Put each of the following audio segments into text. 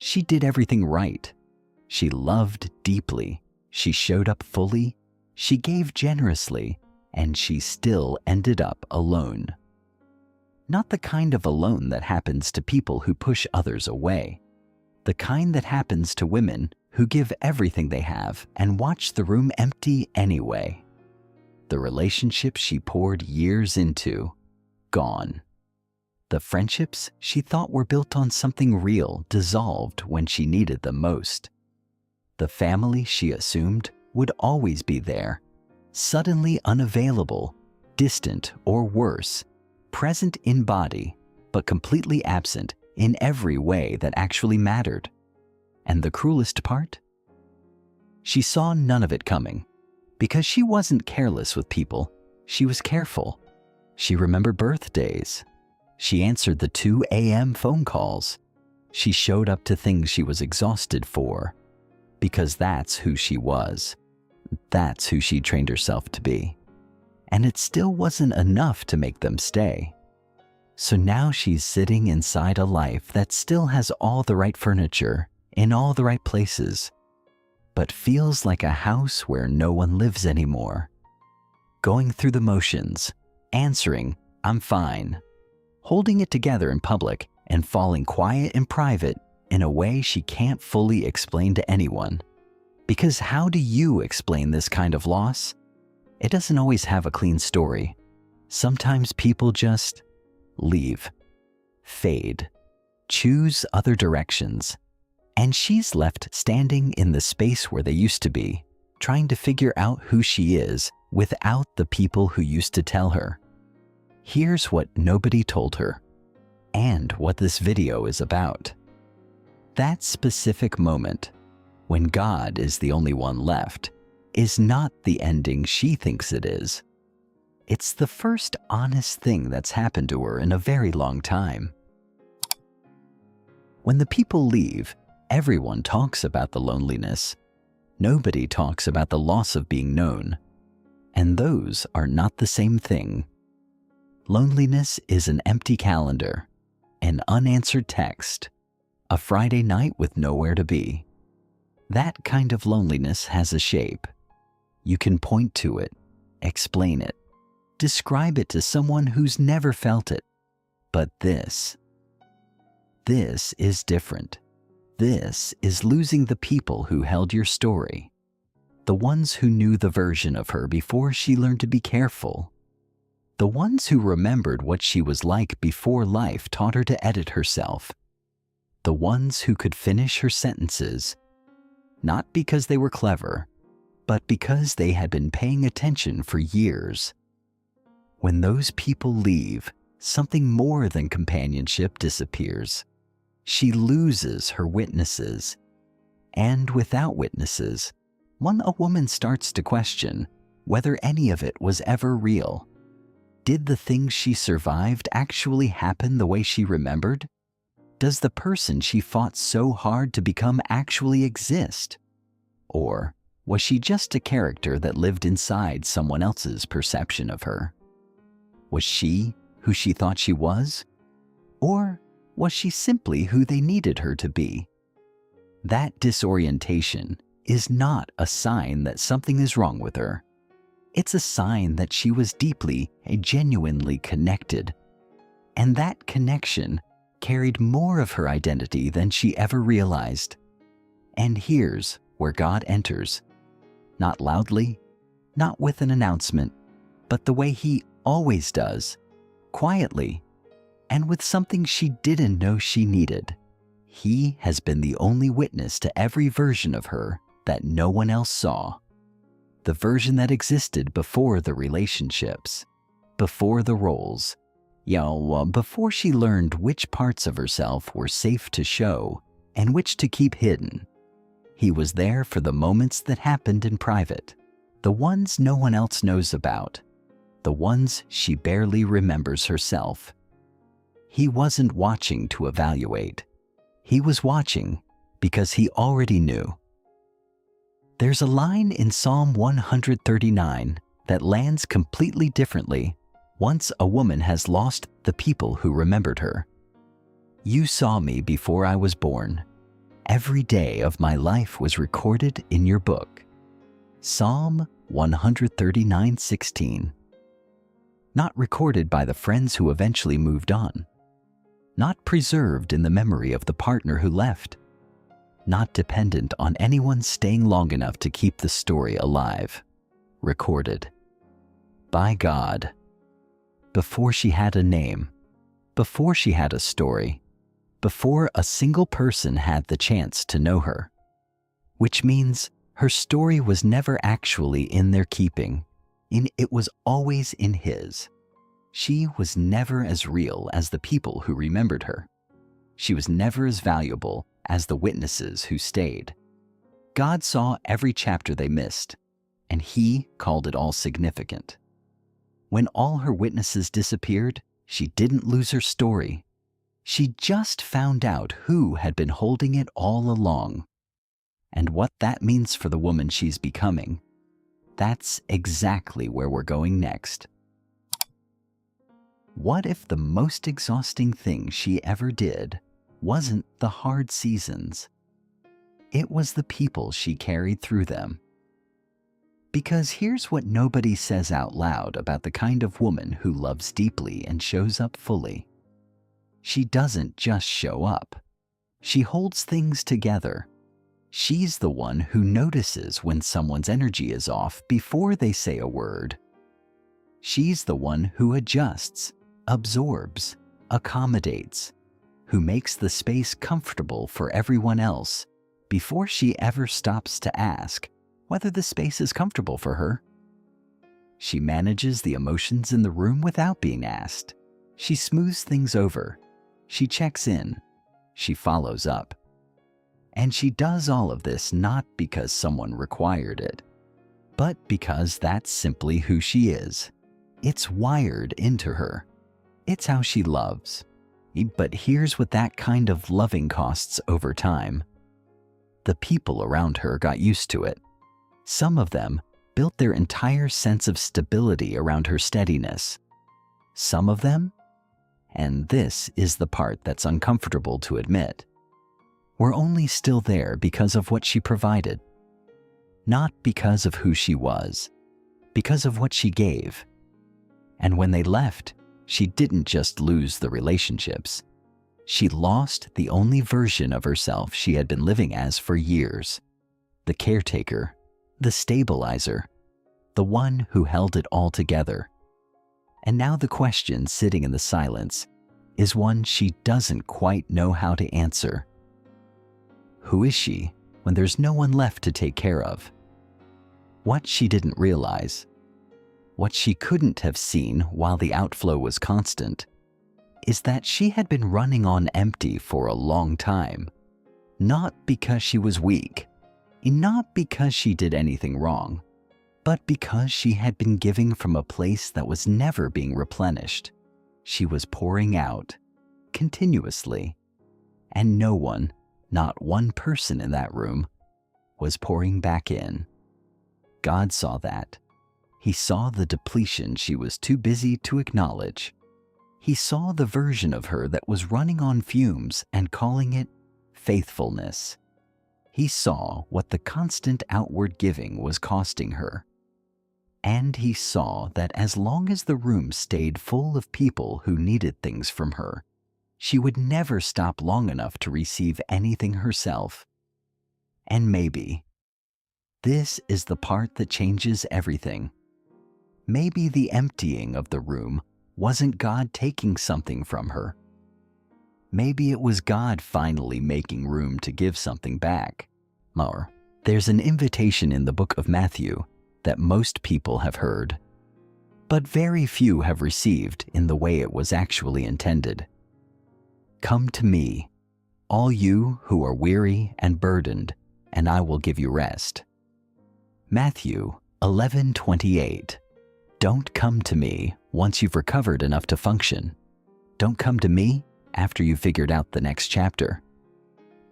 She did everything right. She loved deeply. She showed up fully. She gave generously. And she still ended up alone. Not the kind of alone that happens to people who push others away. The kind that happens to women who give everything they have and watch the room empty anyway. The relationship she poured years into, gone. The friendships she thought were built on something real dissolved when she needed them most. The family she assumed would always be there, suddenly unavailable, distant or worse, present in body, but completely absent in every way that actually mattered. And the cruelest part? She saw none of it coming. Because she wasn't careless with people, she was careful. She remembered birthdays. She answered the 2 a.m. phone calls. She showed up to things she was exhausted for. Because that's who she was. That's who she trained herself to be. And it still wasn't enough to make them stay. So now she's sitting inside a life that still has all the right furniture, in all the right places, but feels like a house where no one lives anymore. Going through the motions, answering, "I'm fine," holding it together in public and falling quiet in private in a way she can't fully explain to anyone. Because how do you explain this kind of loss? It doesn't always have a clean story. Sometimes people just leave, fade, choose other directions. And she's left standing in the space where they used to be, trying to figure out who she is without the people who used to tell her. Here's what nobody told her, and what this video is about. That specific moment, when God is the only one left, is not the ending she thinks it is. It's the first honest thing that's happened to her in a very long time. When the people leave, everyone talks about the loneliness. Nobody talks about the loss of being known. And those are not the same thing. Loneliness is an empty calendar, an unanswered text, a Friday night with nowhere to be. That kind of loneliness has a shape. You can point to it, explain it, describe it to someone who's never felt it. But this is different. This is losing the people who held your story. The ones who knew the version of her before she learned to be careful. The ones who remembered what she was like before life taught her to edit herself. The ones who could finish her sentences, not because they were clever, but because they had been paying attention for years. When those people leave, something more than companionship disappears. She loses her witnesses. And without witnesses, a woman starts to question whether any of it was ever real. Did the things she survived actually happen the way she remembered? Does the person she fought so hard to become actually exist? Or was she just a character that lived inside someone else's perception of her? Was she who she thought she was? Or was she simply who they needed her to be? That disorientation is not a sign that something is wrong with her. It's a sign that she was deeply and genuinely connected. And that connection carried more of her identity than she ever realized. And here's where God enters. Not loudly, not with an announcement, but the way He always does, quietly, and with something she didn't know she needed. He has been the only witness to every version of her that no one else saw. The version that existed before the relationships, before the roles, before she learned which parts of herself were safe to show and which to keep hidden. He was there for the moments that happened in private, the ones no one else knows about, the ones she barely remembers herself. He wasn't watching to evaluate. He was watching because He already knew. There's a line in Psalm 139 that lands completely differently once a woman has lost the people who remembered her. You saw me before I was born. Every day of my life was recorded in your book. Psalm 139:16. Not recorded by the friends who eventually moved on. Not preserved in the memory of the partner who left. Not dependent on anyone staying long enough to keep the story alive. Recorded by God. Before she had a name, before she had a story, before a single person had the chance to know her. Which means her story was never actually in their keeping, it was always in His. She was never as real as the people who remembered her. She was never as valuable as the witnesses who stayed. God saw every chapter they missed, and He called it all significant. When all her witnesses disappeared, she didn't lose her story. She just found out who had been holding it all along. And what that means for the woman she's becoming, that's exactly where we're going next. What if the most exhausting thing she ever did wasn't the hard seasons? It was the people she carried through them. Because here's what nobody says out loud about the kind of woman who loves deeply and shows up fully. She doesn't just show up. She holds things together. She's the one who notices when someone's energy is off before they say a word. She's the one who adjusts, absorbs, accommodates, who makes the space comfortable for everyone else before she ever stops to ask whether the space is comfortable for her. She manages the emotions in the room without being asked. She smooths things over. She checks in. She follows up. And she does all of this not because someone required it, but because that's simply who she is. It's wired into her. It's how she loves. But here's what that kind of loving costs over time. The people around her got used to it. Some of them built their entire sense of stability around her steadiness. Some of them, and this is the part that's uncomfortable to admit, were only still there because of what she provided. Not because of who she was, because of what she gave. And when they left, she didn't just lose the relationships. She lost the only version of herself she had been living as for years. The caretaker, the stabilizer, the one who held it all together. And now the question sitting in the silence is one she doesn't quite know how to answer. Who is she when there's no one left to take care of? What she didn't realize, what she couldn't have seen while the outflow was constant, is that she had been running on empty for a long time. Not because she was weak, not because she did anything wrong, but because she had been giving from a place that was never being replenished. She was pouring out, continuously, and no one, not one person in that room, was pouring back in. God saw that. He saw the depletion she was too busy to acknowledge. He saw the version of her that was running on fumes and calling it faithfulness. He saw what the constant outward giving was costing her. And he saw that as long as the room stayed full of people who needed things from her, she would never stop long enough to receive anything herself. And maybe this is the part that changes everything. Maybe the emptying of the room wasn't God taking something from her. Maybe it was God finally making room to give something back. Or there's an invitation in the book of Matthew that most people have heard, but very few have received in the way it was actually intended. Come to me, all you who are weary and burdened, and I will give you rest. Matthew 11:28. Don't come to me once you've recovered enough to function. Don't come to me after you've figured out the next chapter.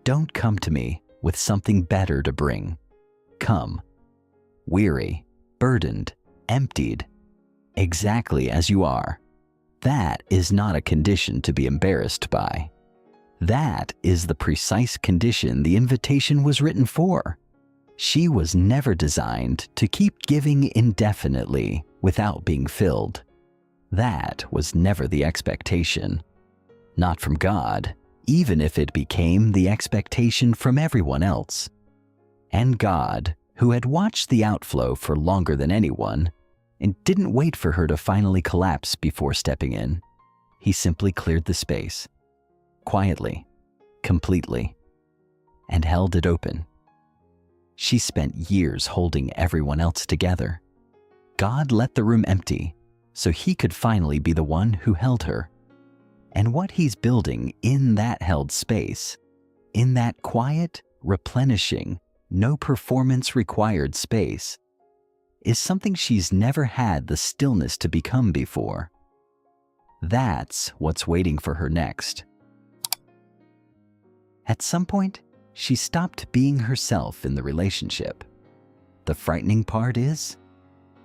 Don't come to me with something better to bring. Come, weary, burdened, emptied, exactly as you are. That is not a condition to be embarrassed by. That is the precise condition the invitation was written for. She was never designed to keep giving indefinitely without being filled. That was never the expectation. Not from God, even if it became the expectation from everyone else. And God, who had watched the outflow for longer than anyone, and didn't wait for her to finally collapse before stepping in, he simply cleared the space, quietly, completely, and held it open. She spent years holding everyone else together. God let the room empty so he could finally be the one who held her. And what he's building in that held space, in that quiet, replenishing, no performance required space, is something she's never had the stillness to become before. That's what's waiting for her next. At some point, she stopped being herself in the relationship. The frightening part is,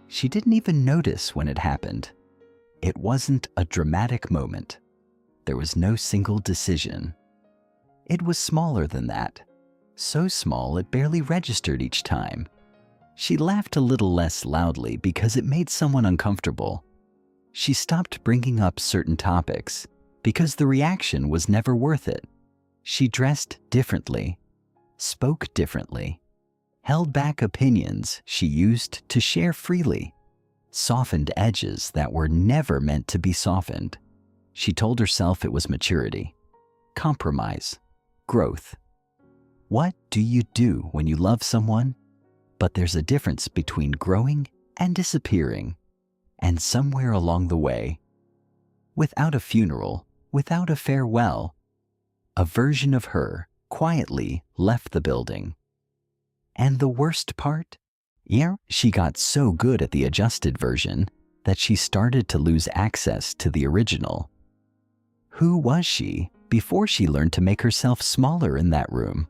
she didn't even notice when it happened. It wasn't a dramatic moment. There was no single decision. It was smaller than that, so small it barely registered each time. She laughed a little less loudly because it made someone uncomfortable. She stopped bringing up certain topics because the reaction was never worth it. She dressed differently, spoke differently, held back opinions she used to share freely, softened edges that were never meant to be softened. She told herself it was maturity, compromise, growth. What do you do when you love someone? But there's a difference between growing and disappearing. And somewhere along the way, without a funeral, without a farewell, a version of her quietly left the building. And the worst part? She got so good at the adjusted version that she started to lose access to the original. Who was she before she learned to make herself smaller in that room?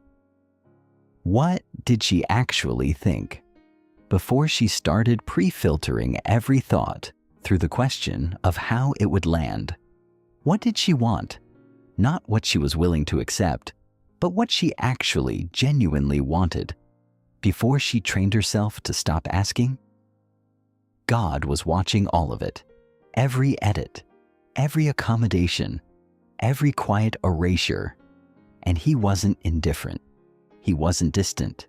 What did she actually think before she started pre-filtering every thought through the question of how it would land? What did she want? Not what she was willing to accept, but what she actually genuinely wanted before she trained herself to stop asking? God was watching all of it, every edit, every accommodation, every quiet erasure, and he wasn't indifferent. He wasn't distant.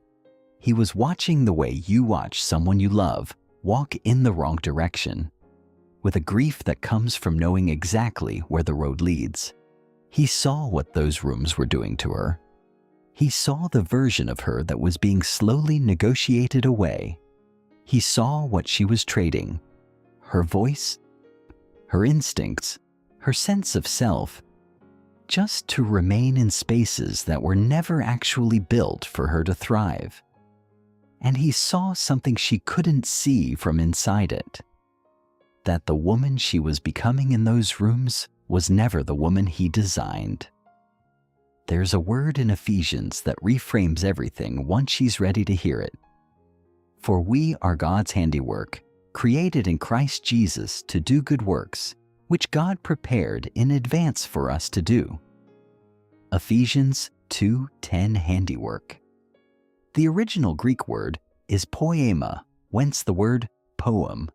He was watching the way you watch someone you love walk in the wrong direction, with a grief that comes from knowing exactly where the road leads. He saw what those rooms were doing to her. He saw the version of her that was being slowly negotiated away. He saw what she was trading, her voice, her instincts, her sense of self, just to remain in spaces that were never actually built for her to thrive. And he saw something she couldn't see from inside it, that the woman she was becoming in those rooms was never the woman he designed. There's a word in Ephesians that reframes everything once she's ready to hear it. For we are God's handiwork, created in Christ Jesus to do good works, which God prepared in advance for us to do. Ephesians 2:10 handiwork. The original Greek word is poema, whence the word poem.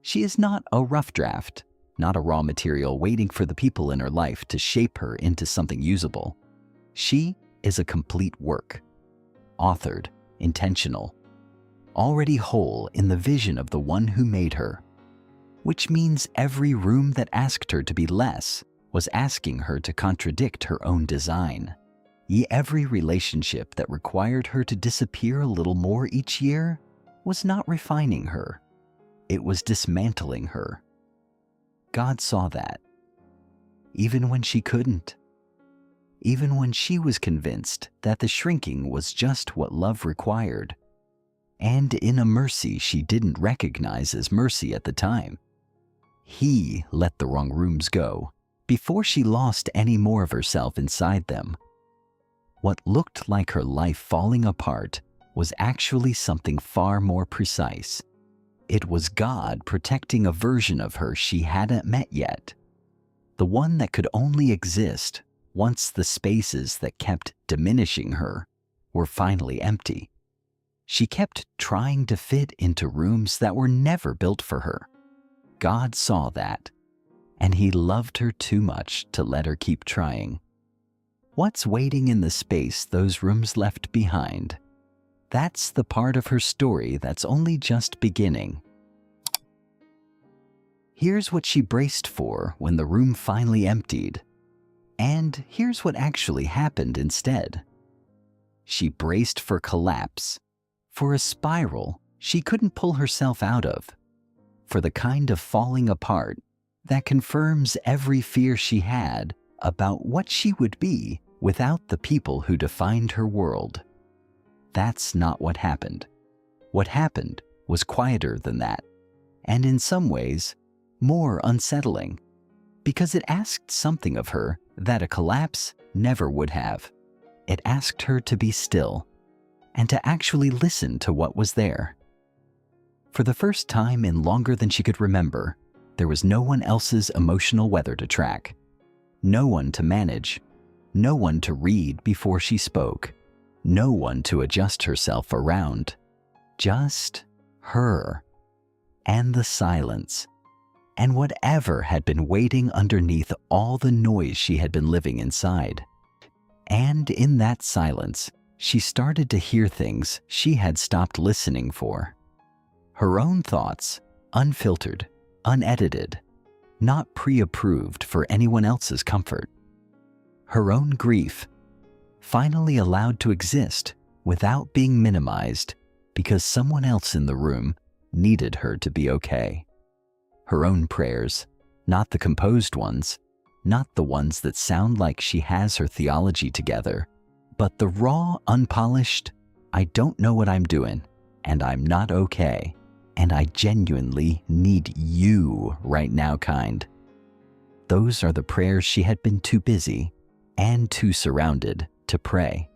She is not a rough draft, not a raw material waiting for the people in her life to shape her into something usable. She is a complete work, authored, intentional, already whole in the vision of the one who made her, which means every room that asked her to be less was asking her to contradict her own design. Every relationship that required her to disappear a little more each year was not refining her. It was dismantling her. God saw that. Even when she couldn't. Even when she was convinced that the shrinking was just what love required. And in a mercy she didn't recognize as mercy at the time. He let the wrong rooms go before she lost any more of herself inside them. What looked like her life falling apart was actually something far more precise. It was God protecting a version of her she hadn't met yet, the one that could only exist once the spaces that kept diminishing her were finally empty. She kept trying to fit into rooms that were never built for her. God saw that, and He loved her too much to let her keep trying. What's waiting in the space those rooms left behind? That's the part of her story that's only just beginning. Here's what she braced for when the room finally emptied. And here's what actually happened instead. She braced for collapse, for a spiral she couldn't pull herself out of, for the kind of falling apart that confirms every fear she had about what she would be without the people who defined her world. That's not what happened. What happened was quieter than that, and in some ways, more unsettling, because it asked something of her that a collapse never would have. It asked her to be still and to actually listen to what was there. For the first time in longer than she could remember, there was no one else's emotional weather to track, no one to manage, no one to read before she spoke, no one to adjust herself around. Just her and the silence and whatever had been waiting underneath all the noise she had been living inside. And in that silence, she started to hear things she had stopped listening for. Her own thoughts, unfiltered, unedited, not pre-approved for anyone else's comfort. Her own grief, finally allowed to exist without being minimized because someone else in the room needed her to be okay. Her own prayers, not the composed ones, not the ones that sound like she has her theology together, but the raw, unpolished, I don't know what I'm doing, and I'm not okay, and I genuinely need you right now kind. Those are the prayers she had been too busy and too surrounded to pray.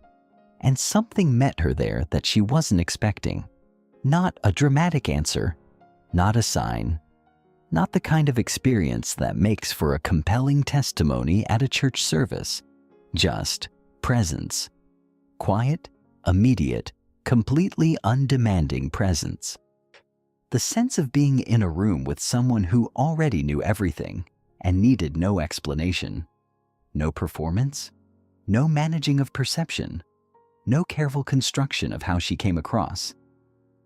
And something met her there that she wasn't expecting. Not a dramatic answer, not a sign, not the kind of experience that makes for a compelling testimony at a church service. Just presence. Quiet, immediate, completely undemanding presence. The sense of being in a room with someone who already knew everything and needed no explanation. No performance, no managing of perception, no careful construction of how she came across.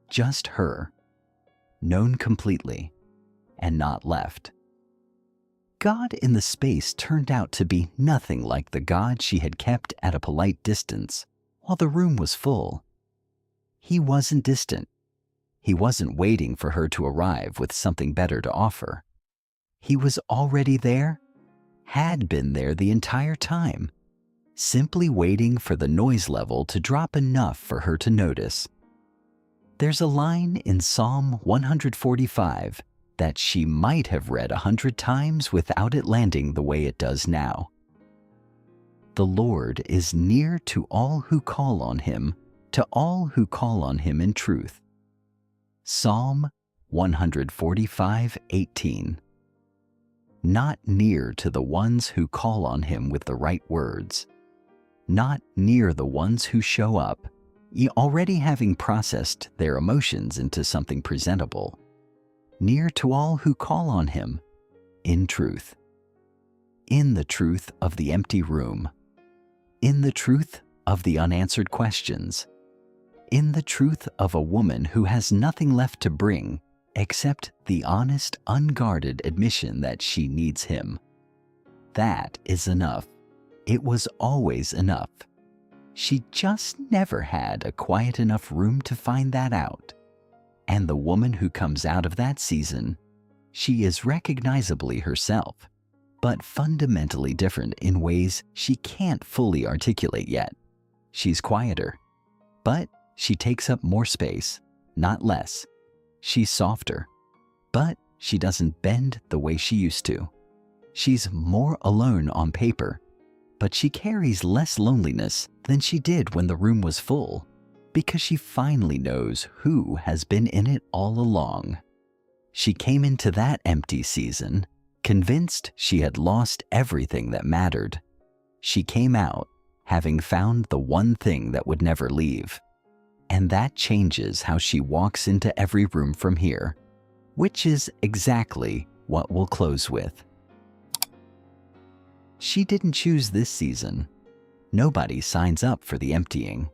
Just her, known completely and not left. God in the space turned out to be nothing like the God she had kept at a polite distance while the room was full. He wasn't distant. He wasn't waiting for her to arrive with something better to offer. He was already there, had been there the entire time, simply waiting for the noise level to drop enough for her to notice. There's a line in Psalm 145 that she might have read 100 times without it landing the way it does now. The Lord is near to all who call on Him, to all who call on Him in truth. Psalm 145:18. Not near to the ones who call on Him with the right words. Not near the ones who show up, already having processed their emotions into something presentable. Near to all who call on Him in truth. In the truth of the empty room. In the truth of the unanswered questions. In the truth of a woman who has nothing left to bring except the honest, unguarded admission that she needs Him. That is enough. It was always enough. She just never had a quiet enough room to find that out. And the woman who comes out of that season, she is recognizably herself, but fundamentally different in ways she can't fully articulate yet. She's quieter, but she takes up more space, not less. She's softer, but she doesn't bend the way she used to. She's more alone on paper, but she carries less loneliness than she did when the room was full, because she finally knows who has been in it all along. She came into that empty season convinced she had lost everything that mattered, She came out having found the one thing that would never leave. And that changes how she walks into every room from here, which is exactly what we'll close with. She didn't choose this season. Nobody signs up for the emptying.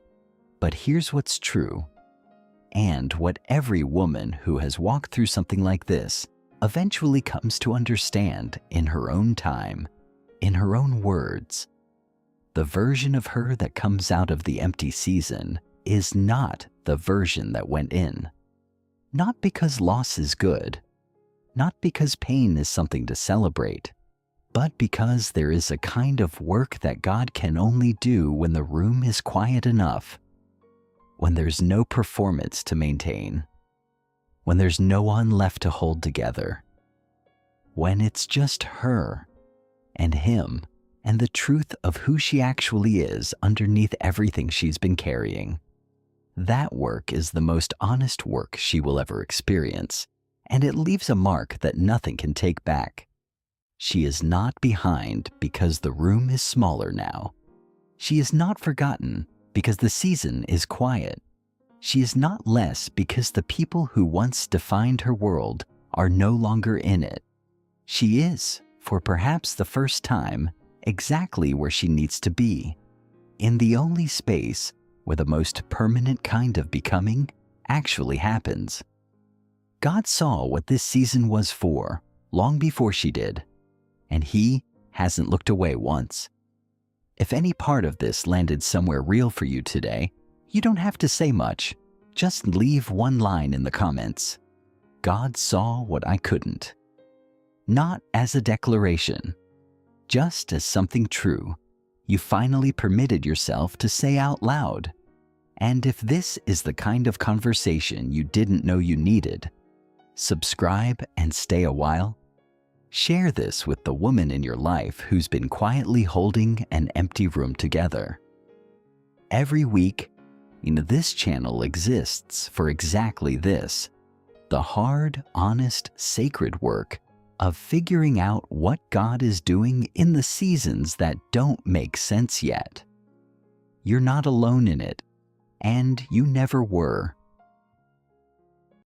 But here's what's true, and what every woman who has walked through something like this eventually comes to understand in her own time, in her own words. The version of her that comes out of the empty season is not the version that went in. Not because loss is good, not because pain is something to celebrate, but because there is a kind of work that God can only do when the room is quiet enough, when there's no performance to maintain, when there's no one left to hold together, when it's just her and him and the truth of who she actually is underneath everything she's been carrying. That work is the most honest work she will ever experience, and it leaves a mark that nothing can take back. She is not behind because the room is smaller now. She is not forgotten because the season is quiet. She is not less because the people who once defined her world are no longer in it. She is, for perhaps the first time, exactly where she needs to be, in the only space where the most permanent kind of becoming actually happens. God saw what this season was for long before she did, and He hasn't looked away once. If any part of this landed somewhere real for you today, you don't have to say much. Just leave one line in the comments. God saw what I couldn't. Not as a declaration, just as something true you finally permitted yourself to say out loud. And if this is the kind of conversation you didn't know you needed, subscribe and stay a while. Share this with the woman in your life who's been quietly holding an empty room together. Every week, this channel exists for exactly this, the hard, honest, sacred work of figuring out what God is doing in the seasons that don't make sense yet. You're not alone in it, and you never were.